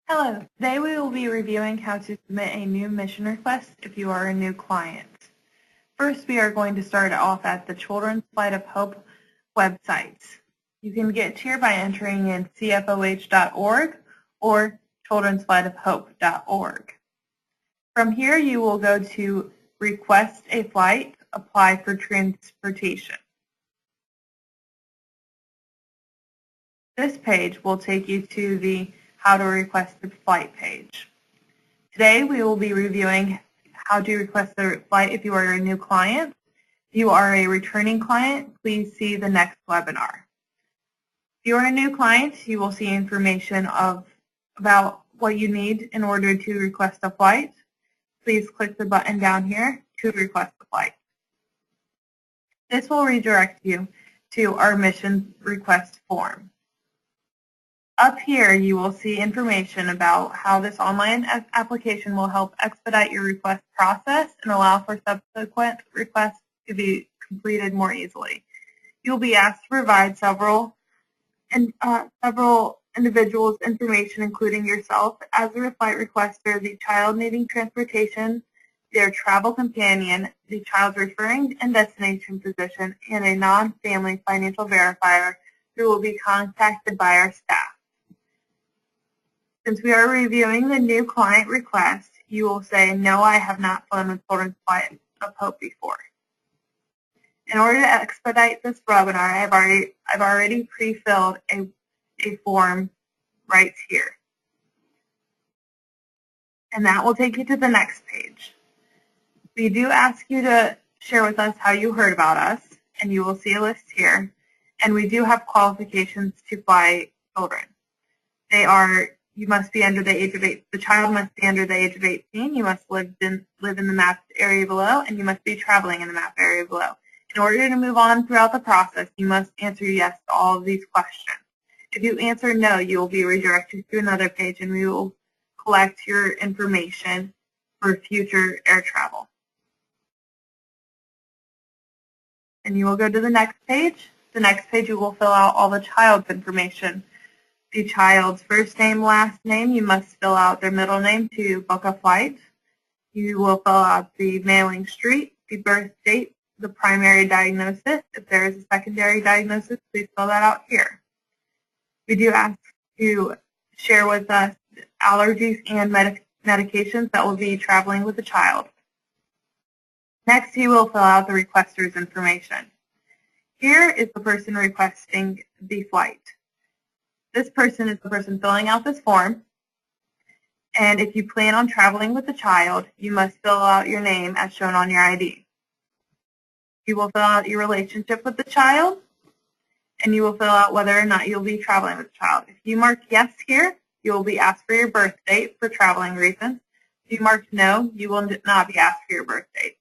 Hello, today we will be reviewing how to submit a new mission request if you are a new client. First, we are going to start off at the Children's Flight of Hope website. You can get here by entering in cfoh.org or childrensflightofhope.org. From here, you will go to Request a Flight, Apply for Transportation. This page will take you to the How to Request a Flight page. Today we will be reviewing how to request a flight if you are a new client. If you are a returning client, please see the next webinar. If you are a new client, you will see information about what you need in order to request a flight. Please click the button down here to request a flight. This will redirect you to our mission request form. Up here, you will see information about how this online application will help expedite your request process and allow for subsequent requests to be completed more easily. You'll be asked to provide several individuals' information, including yourself, as a flight requester, the child needing transportation, their travel companion, the child's referring and destination physician, and a non-family financial verifier who will be contacted by our staff. Since we are reviewing the new client request, you will say, "No, I have not flown with Children's Flight of Hope before." In order to expedite this webinar, I've already pre-filled a form right here. And that will take you to the next page. We do ask you to share with us how you heard about us, and you will see a list here. And we do have qualifications to fly children. They are: you must be under the age of 8. The child must be under the age of 18. You must live in the mapped area below, and you must be traveling in the mapped area below. In order to move on throughout the process, you must answer yes to all of these questions. If you answer no, you will be redirected to another page, and we will collect your information for future air travel. And you will go to the next page. The next page, you will fill out all the child's information. The child's first name, last name. You must fill out their middle name to book a flight. You will fill out the mailing street, the birth date, the primary diagnosis. If there is a secondary diagnosis, please fill that out here. We do ask you to share with us allergies and medications that will be traveling with the child. Next, you will fill out the requester's information. Here is the person requesting the flight. This person is the person filling out this form, and if you plan on traveling with the child, you must fill out your name as shown on your ID. You will fill out your relationship with the child, and you will fill out whether or not you'll be traveling with the child. If you mark yes here, you will be asked for your birth date for traveling reasons. If you mark no, you will not be asked for your birth date.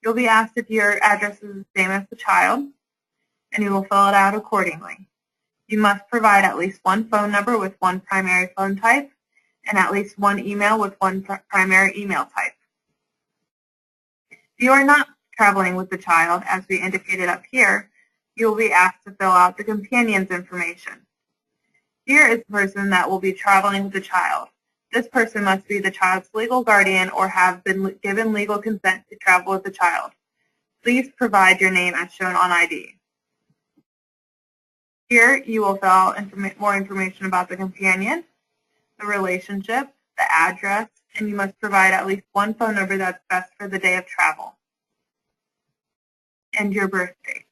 You'll be asked if your address is the same as the child, and you will fill it out accordingly. You must provide at least one phone number with one primary phone type and at least one email with one primary email type. If you are not traveling with the child, as we indicated up here, you will be asked to fill out the companion's information. Here is the person that will be traveling with the child. This person must be the child's legal guardian or have been given legal consent to travel with the child. Please provide your name as shown on ID. Here you will fill out more information about the companion, the relationship, the address, and you must provide at least one phone number that's best for the day of travel, and your birth date.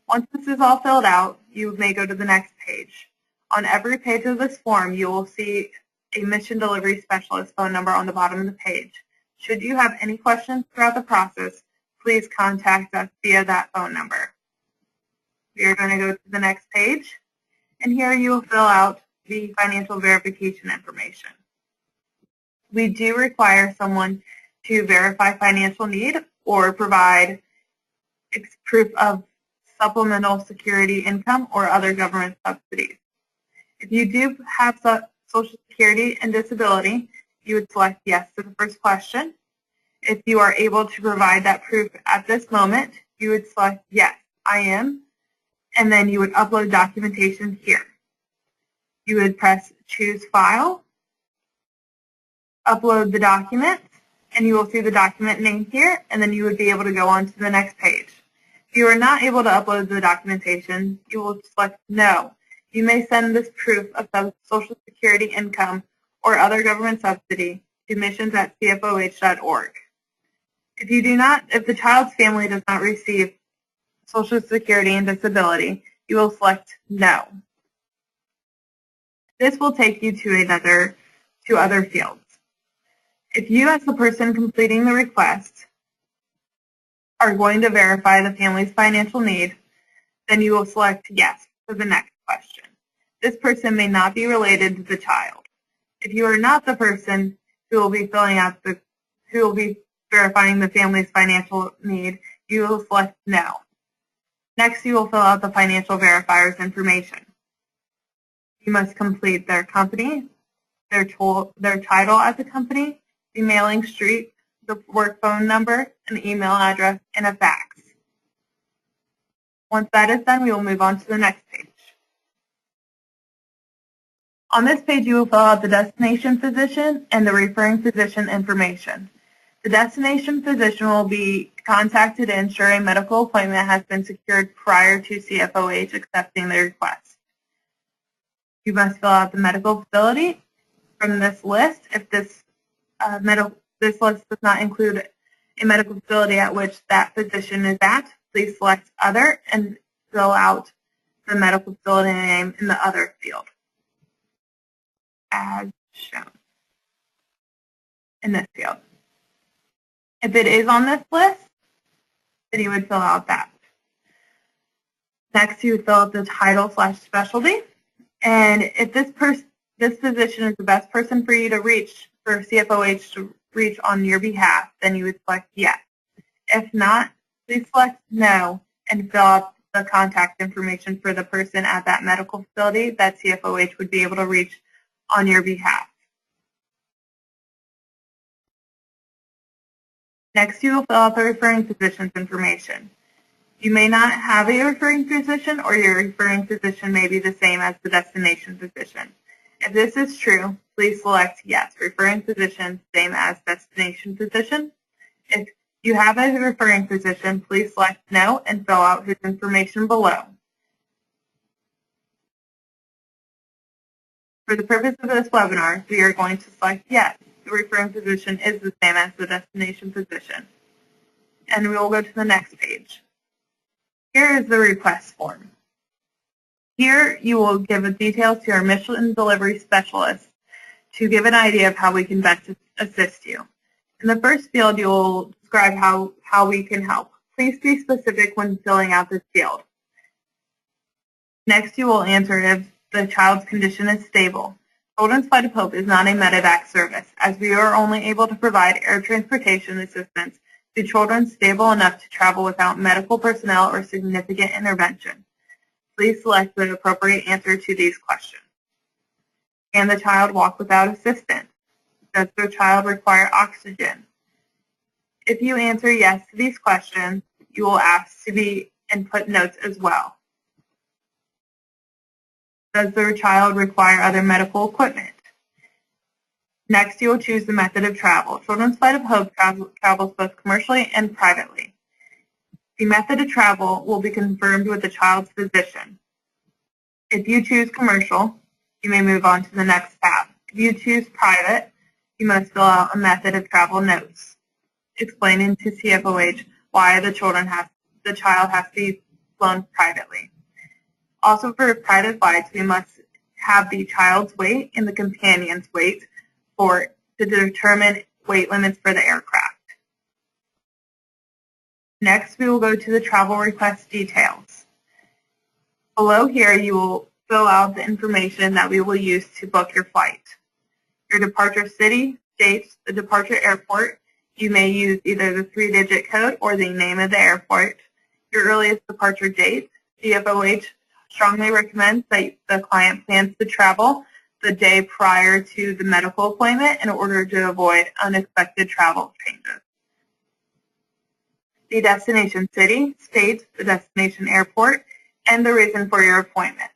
Once this is all filled out, you may go to the next page. On every page of this form, you will see a mission delivery specialist phone number on the bottom of the page. Should you have any questions throughout the process, please contact us via that phone number. We are going to go to the next page, and here you will fill out the financial verification information. We do require someone to verify financial need or provide proof of supplemental security income or other government subsidies. If you do have Social Security and disability, you would select yes to the first question. If you are able to provide that proof at this moment, you would select yes, I am, and then you would upload documentation here. You would press choose file, upload the document, and you will see the document name here, and then you would be able to go on to the next page. If you are not able to upload the documentation, you will select No. You may send this proof of Social Security income or other government subsidy to missions@cfoh.org. If the child's family does not receive Social Security and disability, you will select No. This will take you to other fields. If you, as the person completing the request, are going to verify the family's financial need, then you will select Yes for the next question. This person may not be related to the child. If you are not the person who will be verifying the family's financial need, you will select No. Next, you will fill out the financial verifier's information. You must complete their company, their title at the company, the mailing street, the work phone number, an email address, and a fax. Once that is done, we will move on to the next page. On this page, you will fill out the destination physician and the referring physician information. The destination physician will be contacted to ensure a medical appointment has been secured prior to CFOH accepting the request. You must fill out the medical facility from this list. If this list does not include a medical facility at which that physician is at, please select Other and fill out the medical facility name in the Other field, as shown in this field. If it is on this list, then you would fill out that. Next, you would fill out the title/specialty. And if this physician is the best person for you to reach, for CFOH to reach on your behalf, then you would select Yes. If not, please select No and fill out the contact information for the person at that medical facility that CFOH would be able to reach on your behalf. Next, you will fill out the referring physician's information. You may not have a referring physician, or your referring physician may be the same as the destination physician. If this is true, please select Yes, referring physician, same as destination physician. If you have a referring physician, please select No and fill out his information below. For the purpose of this webinar, we are going to select Yes. The referring physician is the same as the destination physician. And we will go to the next page. Here is the request form. Here you will give details to our mission delivery specialist to give an idea of how we can best assist you. In the first field, you will describe how we can help. Please be specific when filling out this field. Next, you will answer if the child's condition is stable. Children's Flight of Hope is not a medevac service, as we are only able to provide air transportation assistance to children stable enough to travel without medical personnel or significant intervention. Please select the appropriate answer to these questions. Can the child walk without assistance? Does the child require oxygen? If you answer yes to these questions, you will ask to be input notes as well. Does the child require other medical equipment? Next, you will choose the method of travel. Children's Flight of Hope travels both commercially and privately. The method of travel will be confirmed with the child's physician. If you choose commercial, you may move on to the next tab. If you choose private, you must fill out a method of travel notes explaining to CFOH why the child has to be flown privately. Also, for private flights, we must have the child's weight and the companion's weight to determine weight limits for the aircraft. Next, we will go to the travel request details. Below here, you will fill out the information that we will use to book your flight. Your departure city, state, the departure airport. You may use either the 3-digit code or the name of the airport. Your earliest departure date. CFOH strongly recommends that the client plans to travel the day prior to the medical appointment in order to avoid unexpected travel changes. The destination city, state, the destination airport, and the reason for your appointment.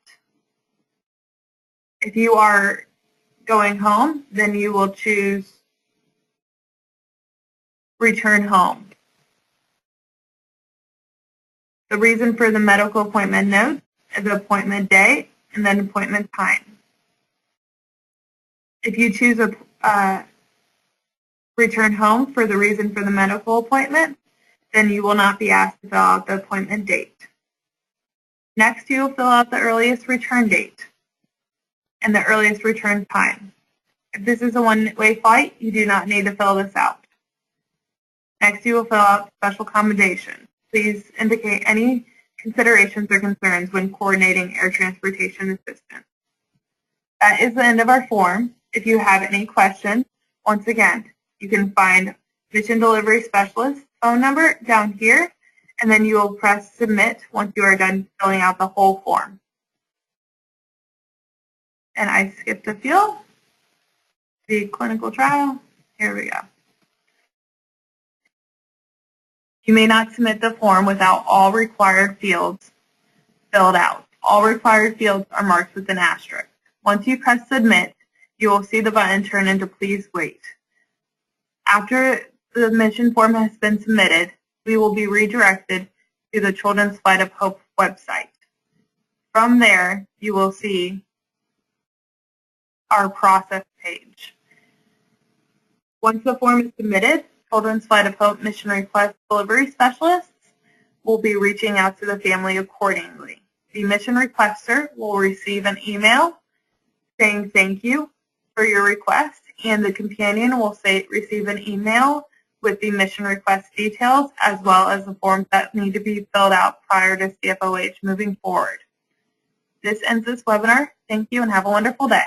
If you are going home, then you will choose return home. The reason for the medical appointment notes is the appointment day and then appointment time. If you choose a return home for the reason for the medical appointment, then you will not be asked to fill out the appointment date. Next, you will fill out the earliest return date and the earliest return time. If this is a one-way flight, you do not need to fill this out. Next, you will fill out special accommodation. Please indicate any considerations or concerns when coordinating air transportation assistance. That is the end of our form. If you have any questions, once again, you can find Mission Delivery Specialist phone number down here, and then you will press Submit once you are done filling out the whole form. And I skipped a field. The clinical trial. Here we go. You may not submit the form without all required fields filled out. All required fields are marked with an asterisk. Once you press Submit, you will see the button turn into Please Wait. After the admission form has been submitted, we will be redirected to the Children's Flight of Hope website. From there, you will see our process page. Once the form is submitted, Children's Flight of Hope Mission Request Delivery Specialists will be reaching out to the family accordingly. The mission requester will receive an email saying thank you for your request, and the companion will receive an email with the mission request details as well as the forms that need to be filled out prior to CFOH moving forward. This ends this webinar. Thank you and have a wonderful day.